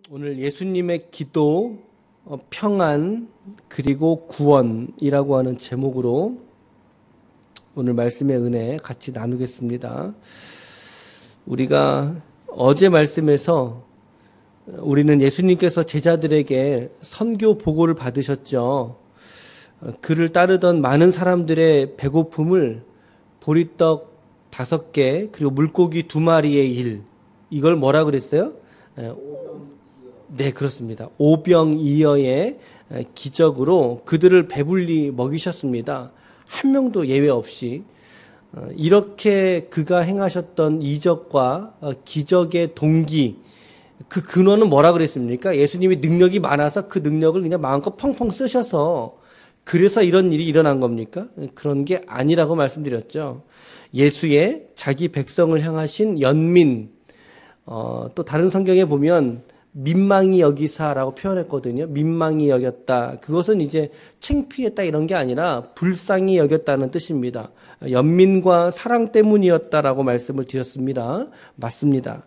오늘 예수님의 기도, 평안, 그리고 구원이라고 하는 제목으로 오늘 말씀의 은혜 같이 나누겠습니다. 우리가 어제 말씀에서 우리는 예수님께서 제자들에게 선교 보고를 받으셨죠. 그를 따르던 많은 사람들의 배고픔을 보리떡 5개 그리고 물고기 2마리의 일, 이걸 뭐라 그랬어요? 네, 그렇습니다. 오병이어의 기적으로 그들을 배불리 먹이셨습니다. 한 명도 예외 없이. 이렇게 그가 행하셨던 이적과 기적의 동기, 그 근원은 뭐라 그랬습니까? 예수님이 능력이 많아서 그 능력을 그냥 마음껏 펑펑 쓰셔서 그래서 이런 일이 일어난 겁니까? 그런 게 아니라고 말씀드렸죠. 예수의 자기 백성을 향하신 연민, 또 다른 성경에 보면 민망히 여기사라고 표현했거든요. 민망히 여겼다. 그것은 이제 창피했다 이런 게 아니라 불쌍히 여겼다는 뜻입니다. 연민과 사랑 때문이었다라고 말씀을 드렸습니다. 맞습니다.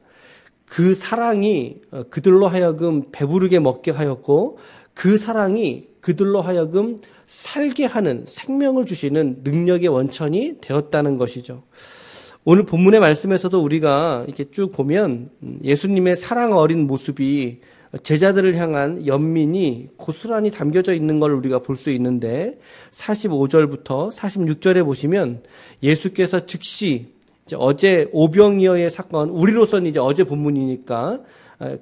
그 사랑이 그들로 하여금 배부르게 먹게 하였고, 그 사랑이 그들로 하여금 살게 하는, 생명을 주시는 능력의 원천이 되었다는 것이죠. 오늘 본문의 말씀에서도 우리가 이렇게 쭉 보면 예수님의 사랑 어린 모습이 제자들을 향한 연민이 고스란히 담겨져 있는 걸 우리가 볼 수 있는데, 45절부터 46절에 보시면 예수께서 즉시 이제 어제 오병이어의 사건, 우리로서는 이제 어제 본문이니까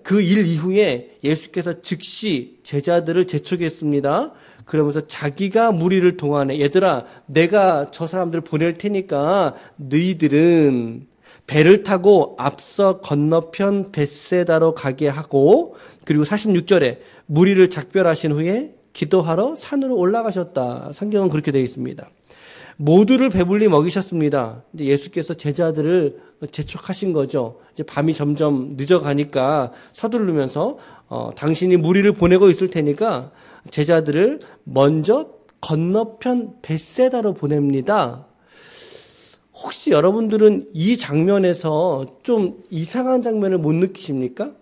그 일 이후에 예수께서 즉시 제자들을 재촉했습니다. 그러면서 자기가 무리를 동원해, 얘들아, 내가 저 사람들 보낼 테니까 너희들은 배를 타고 앞서 건너편 벳세다로 가게 하고, 그리고 46절에 무리를 작별하신 후에 기도하러 산으로 올라가셨다. 성경은 그렇게 되어 있습니다. 모두를 배불리 먹이셨습니다. 이제 예수께서 제자들을 재촉하신 거죠. 이제 밤이 점점 늦어가니까 서두르면서 당신이 무리를 보내고 있을 테니까 제자들을 먼저 건너편 벳세다로 보냅니다. 혹시 여러분들은 이 장면에서 좀 이상한 장면을 못 느끼십니까?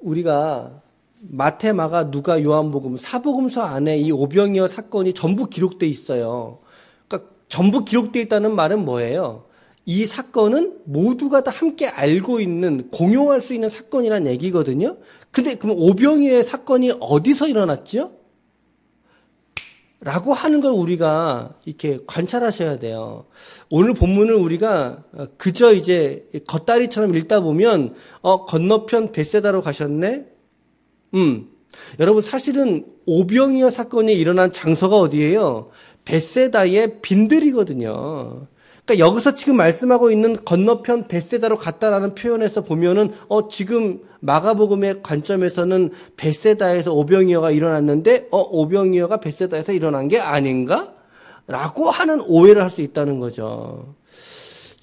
우리가 마태, 마가, 누가, 요한복음, 사복음서 안에 이 오병이어 사건이 전부 기록되어 있어요. 그러니까 전부 기록되어 있다는 말은 뭐예요? 이 사건은 모두가 다 함께 알고 있는, 공용할 수 있는 사건이란 얘기거든요. 근데 그럼 오병이어의 사건이 어디서 일어났죠? 라고 하는 걸 우리가 이렇게 관찰하셔야 돼요. 오늘 본문을 우리가 그저 이제 겉다리처럼 읽다 보면 건너편 벳세다로 가셨네? 여러분, 사실은 오병이어 사건이 일어난 장소가 어디예요? 벳세다의 빈들이거든요. 그러니까 여기서 지금 말씀하고 있는 건너편 벳세다로 갔다라는 표현에서 보면은 지금 마가복음의 관점에서는 벳세다에서 오병이어가 일어났는데 오병이어가 벳세다에서 일어난 게 아닌가? 라고 하는 오해를 할 수 있다는 거죠.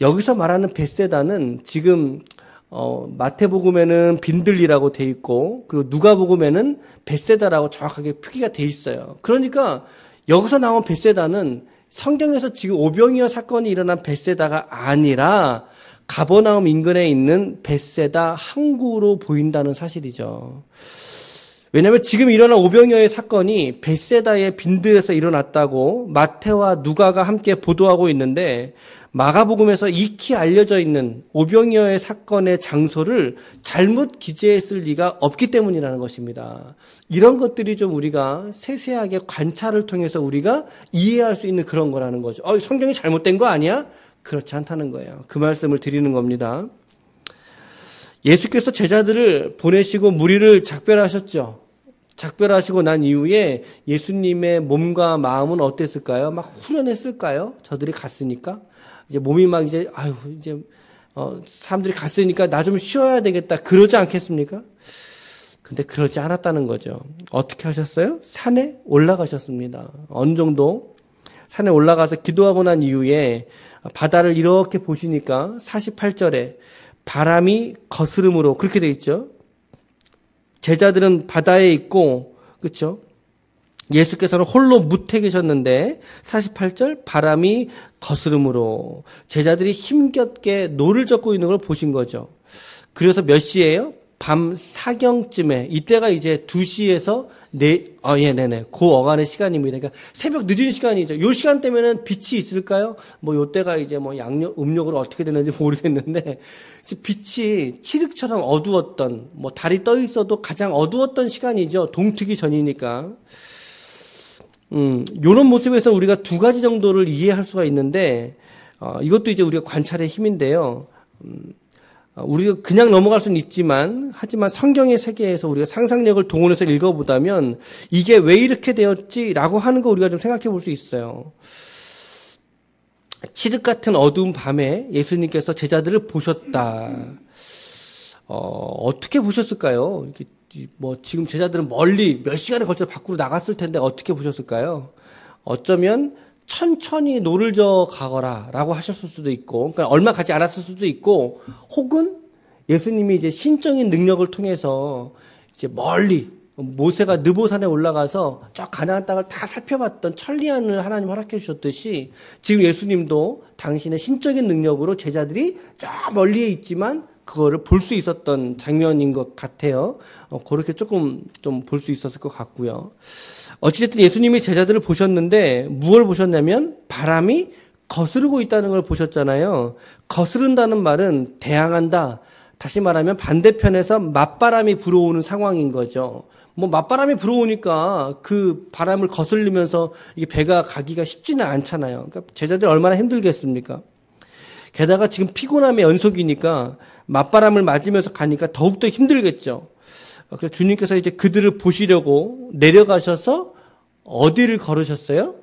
여기서 말하는 벳세다는 지금 마태복음에는 빈들리라고 돼 있고, 그리고 누가복음에는 벳세다라고 정확하게 표기가 돼 있어요. 그러니까 여기서 나온 벳세다는 성경에서 지금 오병이어 사건이 일어난 벳세다가 아니라 가버나움 인근에 있는 벳세다 항구로 보인다는 사실이죠. 왜냐하면 지금 일어난 오병이어의 사건이 벳세다의 빈들에서 일어났다고 마태와 누가가 함께 보도하고 있는데, 마가복음에서 익히 알려져 있는 오병이어의 사건의 장소를 잘못 기재했을 리가 없기 때문이라는 것입니다. 이런 것들이 좀 우리가 세세하게 관찰을 통해서 우리가 이해할 수 있는 그런 거라는 거죠. 성경이 잘못된 거 아니야? 그렇지 않다는 거예요. 그 말씀을 드리는 겁니다. 예수께서 제자들을 보내시고 무리를 작별하셨죠. 작별하시고 난 이후에 예수님의 몸과 마음은 어땠을까요? 막 후련했을까요? 저들이 갔으니까. 이제 몸이 막 이제 사람들이 갔으니까 나 좀 쉬어야 되겠다, 그러지 않겠습니까? 근데 그러지 않았다는 거죠. 어떻게 하셨어요? 산에 올라가셨습니다. 어느 정도 산에 올라가서 기도하고 난 이후에 바다를 이렇게 보시니까 48절에 바람이 거스름으로, 그렇게 돼 있죠. 제자들은 바다에 있고, 그렇죠? 예수께서는 홀로 무태 계셨는데 48절 바람이 거스름으로 제자들이 힘겹게 노를 젓고 있는 걸 보신 거죠. 그래서 몇 시예요? 밤 4경쯤에, 이때가 이제 2시에서 네네. 그 어간의 시간입니다. 그러니까 새벽 늦은 시간이죠. 요 시간대면은 빛이 있을까요? 뭐 요때가 이제 뭐 음력으로 어떻게 되는지 모르겠는데, 빛이 칠흑처럼 어두웠던, 뭐 달이 떠 있어도 가장 어두웠던 시간이죠. 동트기 전이니까. 요런 모습에서 우리가 두 가지 정도를 이해할 수가 있는데, 이것도 이제 우리가 관찰의 힘인데요. 우리가 그냥 넘어갈 수는 있지만, 하지만 성경의 세계에서 우리가 상상력을 동원해서 읽어보다면 이게 왜 이렇게 되었지라고 하는 거 우리가 좀 생각해 볼 수 있어요. 칠흑 같은 어두운 밤에 예수님께서 제자들을 보셨다. 어떻게 보셨을까요? 뭐 지금 제자들은 멀리 몇 시간에 걸쳐 밖으로 나갔을 텐데 어떻게 보셨을까요? 어쩌면 천천히 노를 저 가거라 라고 하셨을 수도 있고, 그러니까 얼마 가지 않았을 수도 있고, 혹은 예수님이 이제 신적인 능력을 통해서 이제 멀리 모세가 느보산에 올라가서 저 가나안 땅을 다 살펴봤던 천리안을 하나님 허락해 주셨듯이 지금 예수님도 당신의 신적인 능력으로 제자들이 저 멀리에 있지만 그거를 볼 수 있었던 장면인 것 같아요. 그렇게 조금 좀 볼 수 있었을 것 같고요. 어찌됐든 예수님이 제자들을 보셨는데 무엇을 보셨냐면 바람이 거스르고 있다는 걸 보셨잖아요. 거스른다는 말은 대항한다. 다시 말하면 반대편에서 맞바람이 불어오는 상황인 거죠. 뭐 맞바람이 불어오니까 그 바람을 거슬리면서 이게 배가 가기가 쉽지는 않잖아요. 그러니까 제자들이 얼마나 힘들겠습니까? 게다가 지금 피곤함의 연속이니까 맞바람을 맞으면서 가니까 더욱더 힘들겠죠. 그래서 주님께서 이제 그들을 보시려고 내려가셔서 어디를 걸으셨어요?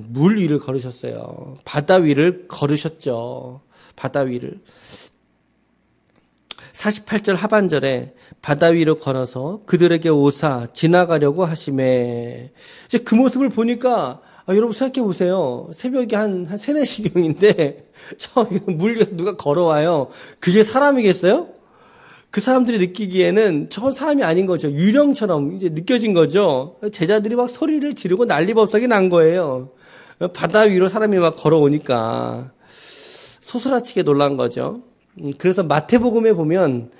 물 위를 걸으셨어요. 바다 위를 걸으셨죠. 바다 위를. 48절 하반절에 바다 위로 걸어서 그들에게 오사 지나가려고 하시매. 이제 그 모습을 보니까 여러분 생각해 보세요. 새벽에 한 3, 4시경인데 저 물 위에서 누가 걸어와요. 그게 사람이겠어요? 그 사람들이 느끼기에는 저건 사람이 아닌 거죠. 유령처럼 이제 느껴진 거죠. 제자들이 막 소리를 지르고 난리법석이 난 거예요. 바다 위로 사람이 막 걸어오니까 소스라치게 놀란 거죠. 그래서 마태복음에 보면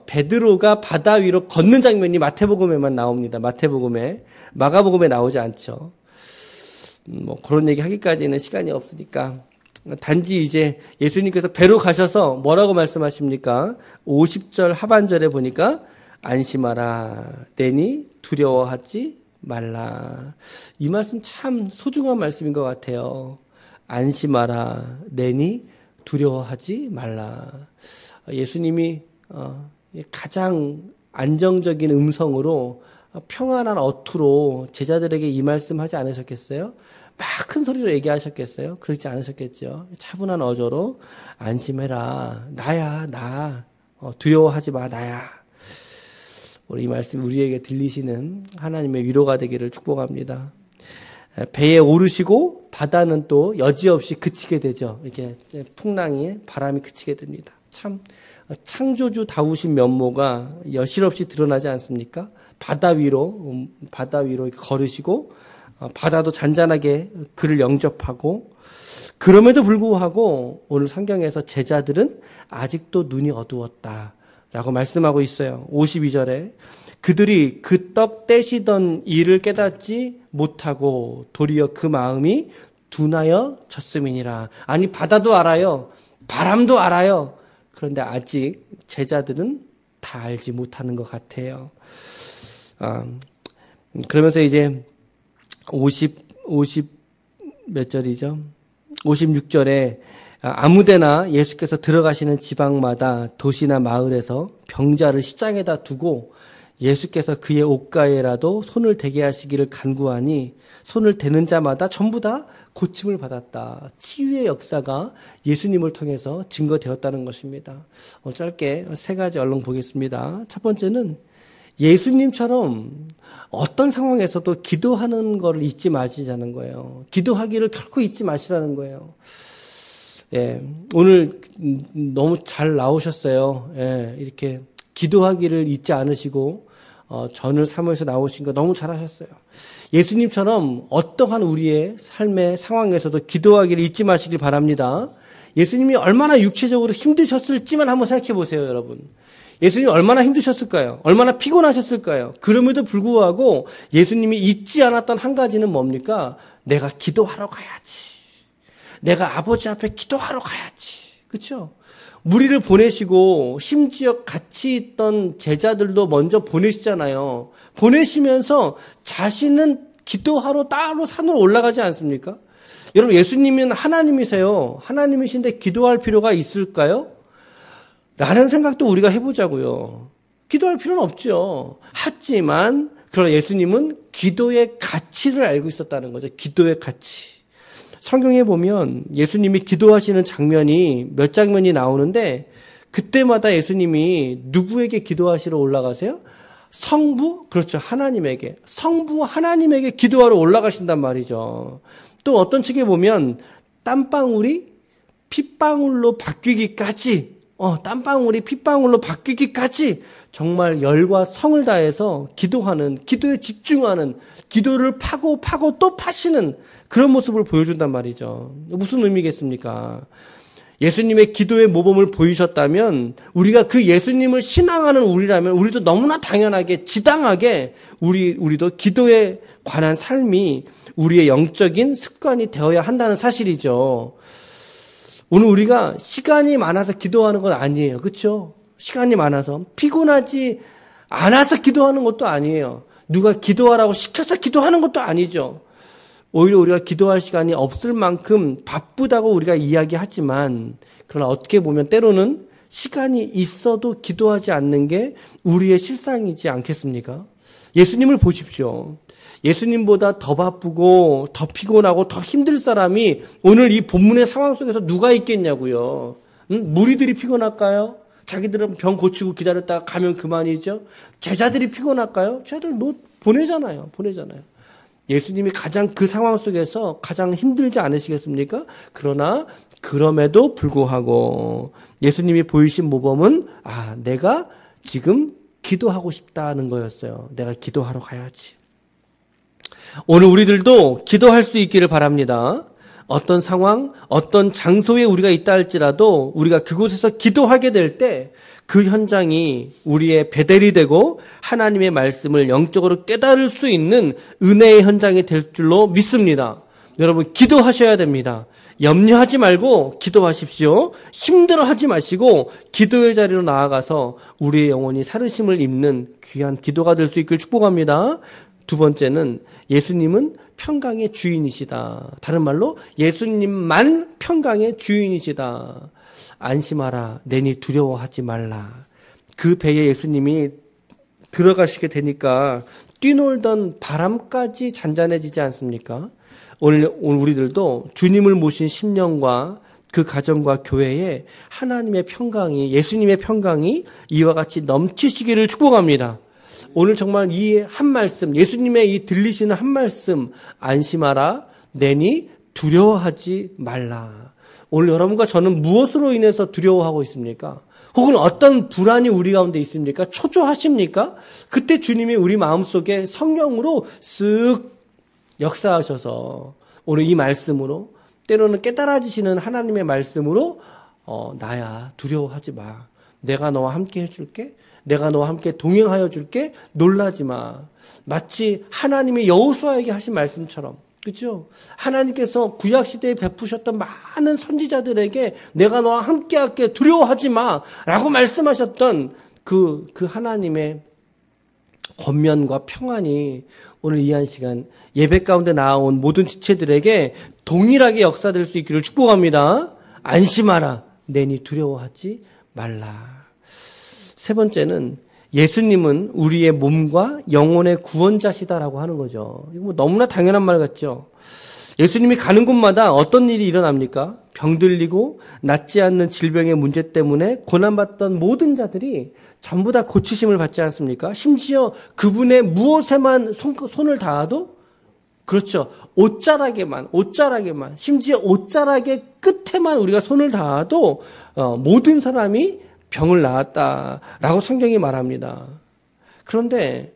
베드로가 바다 위로 걷는 장면이 마태복음에만 나옵니다. 마태복음에. 마가복음에 나오지 않죠. 뭐 그런 얘기 하기까지는 시간이 없으니까 단지 이제 예수님께서 배로 가셔서 뭐라고 말씀하십니까? 50절 하반절에 보니까 안심하라 내니 두려워하지 말라. 이 말씀 참 소중한 말씀인 것 같아요. 안심하라 내니 두려워하지 말라. 예수님이 가장 안정적인 음성으로 평안한 어투로 제자들에게 이 말씀 하지 않으셨겠어요? 막 큰 소리로 얘기하셨겠어요? 그렇지 않으셨겠죠. 차분한 어조로 안심해라. 나야 나. 두려워하지 마 나야. 우리 이 말씀 우리에게 들리시는 하나님의 위로가 되기를 축복합니다. 배에 오르시고 바다는 또 여지없이 그치게 되죠. 이렇게 풍랑이 바람이 그치게 됩니다. 참 창조주 다우신 면모가 여실없이 드러나지 않습니까? 바다 위로 걸으시고 바다도 잔잔하게 그를 영접하고, 그럼에도 불구하고 오늘 성경에서 제자들은 아직도 눈이 어두웠다라고 말씀하고 있어요. 52절에 그들이 그 떡 떼시던 일을 깨닫지 못하고 도리어 그 마음이 둔하여 졌음이니라. 아니 바다도 알아요. 바람도 알아요. 그런데 아직 제자들은 다 알지 못하는 것 같아요. 그러면서 이제 50 몇 절이죠? 56절에 아무데나 예수께서 들어가시는 지방마다 도시나 마을에서 병자를 시장에다 두고 예수께서 그의 옷가에라도 손을 대게 하시기를 간구하니 손을 대는 자마다 전부 다 고침을 받았다. 치유의 역사가 예수님을 통해서 증거되었다는 것입니다. 짧게 3가지 얼른 보겠습니다. 첫 번째는 예수님처럼 어떤 상황에서도 기도하는 걸 잊지 마시자는 거예요. 기도하기를 결코 잊지 마시라는 거예요. 예, 오늘 너무 잘 나오셨어요. 예, 이렇게 기도하기를 잊지 않으시고 전을 사모해서 나오신 거 너무 잘하셨어요. 예수님처럼 어떠한 우리의 삶의 상황에서도 기도하기를 잊지 마시길 바랍니다. 예수님이 얼마나 육체적으로 힘드셨을지만 한번 생각해 보세요, 여러분. 예수님이 얼마나 힘드셨을까요? 얼마나 피곤하셨을까요? 그럼에도 불구하고 예수님이 잊지 않았던 한 가지는 뭡니까? 내가 기도하러 가야지. 내가 아버지 앞에 기도하러 가야지. 그렇죠? 무리를 보내시고 심지어 같이 있던 제자들도 먼저 보내시잖아요. 보내시면서 자신은 기도하러 따로 산으로 올라가지 않습니까? 여러분, 예수님은 하나님이세요. 하나님이신데 기도할 필요가 있을까요? 라는 생각도 우리가 해보자고요. 기도할 필요는 없죠. 하지만 그러나 예수님은 기도의 가치를 알고 있었다는 거죠. 기도의 가치. 성경에 보면 예수님이 기도하시는 장면이 몇 장면이 나오는데 그때마다 예수님이 누구에게 기도하시러 올라가세요? 성부? 그렇죠. 하나님에게. 성부 하나님에게 기도하러 올라가신단 말이죠. 또 어떤 책에 보면 땀방울이 핏방울로 바뀌기까지 땀방울이 핏방울로 바뀌기까지 정말 열과 성을 다해서 기도하는, 기도에 집중하는, 기도를 파고 또 파시는 그런 모습을 보여준단 말이죠. 무슨 의미겠습니까? 예수님의 기도의 모범을 보이셨다면 우리가 그 예수님을 신앙하는 우리라면 우리도 너무나 당연하게 지당하게 우리도 기도에 관한 삶이 우리의 영적인 습관이 되어야 한다는 사실이죠. 오늘 우리가 시간이 많아서 기도하는 건 아니에요. 그렇죠? 시간이 많아서 피곤하지 않아서 기도하는 것도 아니에요. 누가 기도하라고 시켜서 기도하는 것도 아니죠. 오히려 우리가 기도할 시간이 없을 만큼 바쁘다고 우리가 이야기하지만 그러나 어떻게 보면 때로는 시간이 있어도 기도하지 않는 게 우리의 실상이지 않겠습니까? 예수님을 보십시오. 예수님보다 더 바쁘고 더 피곤하고 더 힘들 사람이 오늘 이 본문의 상황 속에서 누가 있겠냐고요. 무리들이 피곤할까요? 자기들은 병 고치고 기다렸다가 가면 그만이죠. 제자들이 피곤할까요? 제자들 보내잖아요. 예수님이 가장 그 상황 속에서 가장 힘들지 않으시겠습니까? 그러나 그럼에도 불구하고 예수님이 보이신 모범은 내가 지금 기도하고 싶다는 거였어요. 내가 기도하러 가야지. 오늘 우리들도 기도할 수 있기를 바랍니다. 어떤 상황, 어떤 장소에 우리가 있다 할지라도 우리가 그곳에서 기도하게 될 때 그 현장이 우리의 베델이 되고 하나님의 말씀을 영적으로 깨달을 수 있는 은혜의 현장이 될 줄로 믿습니다. 여러분, 기도하셔야 됩니다. 염려하지 말고 기도하십시오. 힘들어하지 마시고 기도의 자리로 나아가서 우리의 영혼이 살으심을 입는 귀한 기도가 될 수 있길 축복합니다. 두 번째는 예수님은 평강의 주인이시다. 다른 말로 예수님만 평강의 주인이시다. 안심하라. 내니 두려워하지 말라. 그 배에 예수님이 들어가시게 되니까 뛰놀던 바람까지 잔잔해지지 않습니까? 오늘 우리들도 주님을 모신 심령과 그 가정과 교회에 하나님의 평강이, 예수님의 평강이 이와 같이 넘치시기를 축복합니다. 오늘 정말 이 한 말씀, 예수님의 이 들리시는 한 말씀, 안심하라, 내니 두려워하지 말라. 오늘 여러분과 저는 무엇으로 인해서 두려워하고 있습니까? 혹은 어떤 불안이 우리 가운데 있습니까? 초조하십니까? 그때 주님이 우리 마음속에 성령으로 쓱 역사하셔서 오늘 이 말씀으로 때로는 깨달아지시는 하나님의 말씀으로 나야 두려워하지 마. 내가 너와 함께 해줄게. 내가 너와 함께 동행하여 줄게. 놀라지 마. 마치 하나님이 여호수아에게 하신 말씀처럼, 그렇죠? 하나님께서 구약 시대에 베푸셨던 많은 선지자들에게 내가 너와 함께 할게. 두려워하지 마라고 말씀하셨던 그 하나님의 권면과 평안이 오늘 이 한 시간 예배 가운데 나온 모든 지체들에게 동일하게 역사될 수 있기를 축복합니다. 안심하라. 내니 두려워하지 말라. 세 번째는 예수님은 우리의 몸과 영혼의 구원자시다라고 하는 거죠. 이거 뭐 너무나 당연한 말 같죠. 예수님이 가는 곳마다 어떤 일이 일어납니까? 병들리고 낫지 않는 질병의 문제 때문에 고난받던 모든 자들이 전부 다 고치심을 받지 않습니까? 심지어 그분의 무엇에만 손을 닿아도, 그렇죠, 옷자락에만, 심지어 옷자락의 끝에만 우리가 손을 닿아도 모든 사람이 병을 낳았다라고 성경이 말합니다. 그런데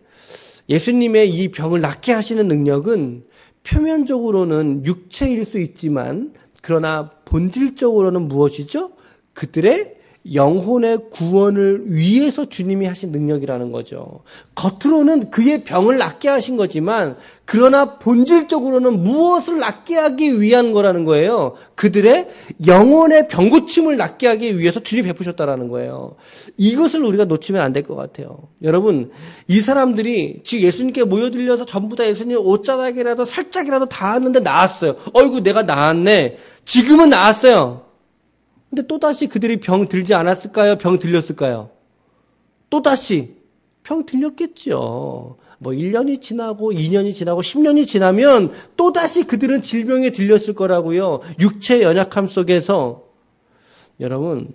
예수님의 이 병을 낫게 하시는 능력은 표면적으로는 육체일 수 있지만 그러나 본질적으로는 무엇이죠? 그들의 영혼의 구원을 위해서 주님이 하신 능력이라는 거죠. 겉으로는 그의 병을 낫게 하신 거지만 그러나 본질적으로는 무엇을 낫게 하기 위한 거라는 거예요. 그들의 영혼의 병고침을 낫게 하기 위해서 주님이 베푸셨다라는 거예요. 이것을 우리가 놓치면 안 될 것 같아요. 여러분, 이 사람들이 지금 예수님께 모여들려서 전부 다 예수님 옷자락이라도 살짝이라도 닿았는데 나았어요. 어이구, 내가 나았네. 지금은 나았어요. 근데 또다시 그들이 병 들지 않았을까요? 병 들렸을까요? 또다시 병 들렸겠죠. 뭐 1년이 지나고 2년이 지나고 10년이 지나면 또다시 그들은 질병에 들렸을 거라고요. 육체의 연약함 속에서. 여러분,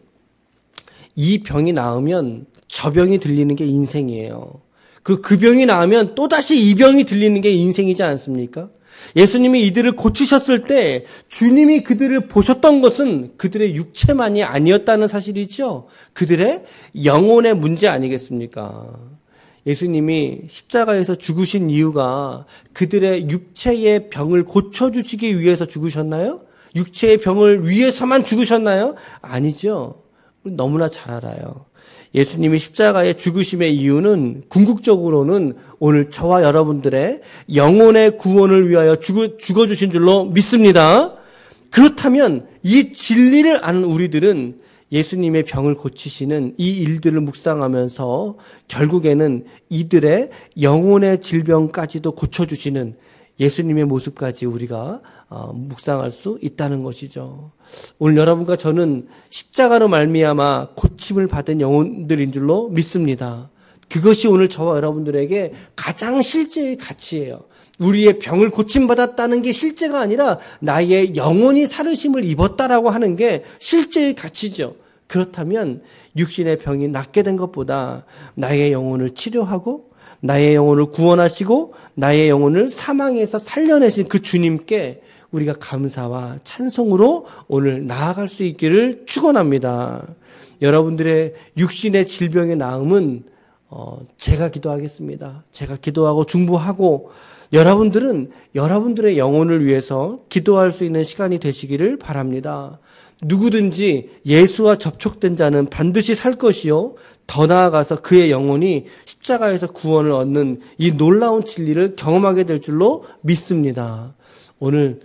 이 병이 나으면 저 병이 들리는 게 인생이에요. 그리고 그 병이 나으면 또다시 이 병이 들리는 게 인생이지 않습니까? 예수님이 이들을 고치셨을 때 주님이 그들을 보셨던 것은 그들의 육체만이 아니었다는 사실이죠. 그들의 영혼의 문제 아니겠습니까? 예수님이 십자가에서 죽으신 이유가 그들의 육체의 병을 고쳐주시기 위해서 죽으셨나요? 육체의 병을 위해서만 죽으셨나요? 아니죠. 너무나 잘 알아요. 예수님이 십자가의 죽으심의 이유는 궁극적으로는 오늘 저와 여러분들의 영혼의 구원을 위하여 죽어주신 줄로 믿습니다. 그렇다면 이 진리를 아는 우리들은 예수님의 병을 고치시는 이 일들을 묵상하면서 결국에는 이들의 영혼의 질병까지도 고쳐주시는 예수님의 모습까지 우리가 묵상할 수 있다는 것이죠. 오늘 여러분과 저는 십자가로 말미암아 고침을 받은 영혼들인 줄로 믿습니다. 그것이 오늘 저와 여러분들에게 가장 실제의 가치예요. 우리의 병을 고침받았다는 게 실제가 아니라 나의 영혼이 살으심을 입었다라고 하는 게 실제의 가치죠. 그렇다면 육신의 병이 낫게 된 것보다 나의 영혼을 치료하고 나의 영혼을 구원하시고 나의 영혼을 사망에서 살려내신 그 주님께 우리가 감사와 찬송으로 오늘 나아갈 수 있기를 축원합니다. 여러분들의 육신의 질병의 나음은 제가 기도하겠습니다. 제가 기도하고 중보하고 여러분들은 여러분들의 영혼을 위해서 기도할 수 있는 시간이 되시기를 바랍니다. 누구든지 예수와 접촉된 자는 반드시 살 것이요 더 나아가서 그의 영혼이 십자가에서 구원을 얻는 이 놀라운 진리를 경험하게 될 줄로 믿습니다. 오늘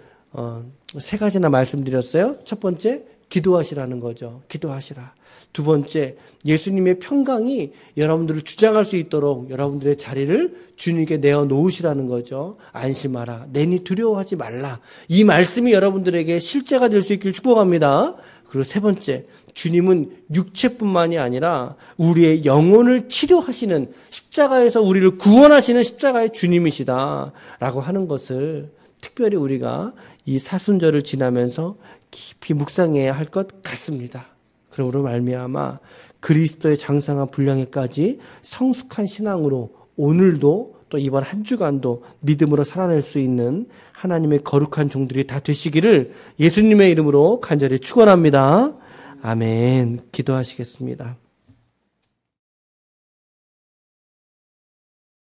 세 가지나 말씀드렸어요. 첫 번째, 기도하시라는 거죠. 기도하시라. 두 번째, 예수님의 평강이 여러분들을 주장할 수 있도록 여러분들의 자리를 주님께 내어놓으시라는 거죠. 안심하라. 내니 두려워하지 말라. 이 말씀이 여러분들에게 실제가 될 수 있기를 축복합니다. 그리고 세 번째, 주님은 육체뿐만이 아니라 우리의 영혼을 치료하시는 십자가에서 우리를 구원하시는 십자가의 주님이시다라고 하는 것을 특별히 우리가 이 사순절을 지나면서 깊이 묵상해야 할 것 같습니다. 그러므로 말미암아 그리스도의 장성한 분량에까지 성숙한 신앙으로 오늘도 또 이번 한 주간도 믿음으로 살아낼 수 있는 하나님의 거룩한 종들이 다 되시기를 예수님의 이름으로 간절히 축원합니다. 아멘. 기도하시겠습니다.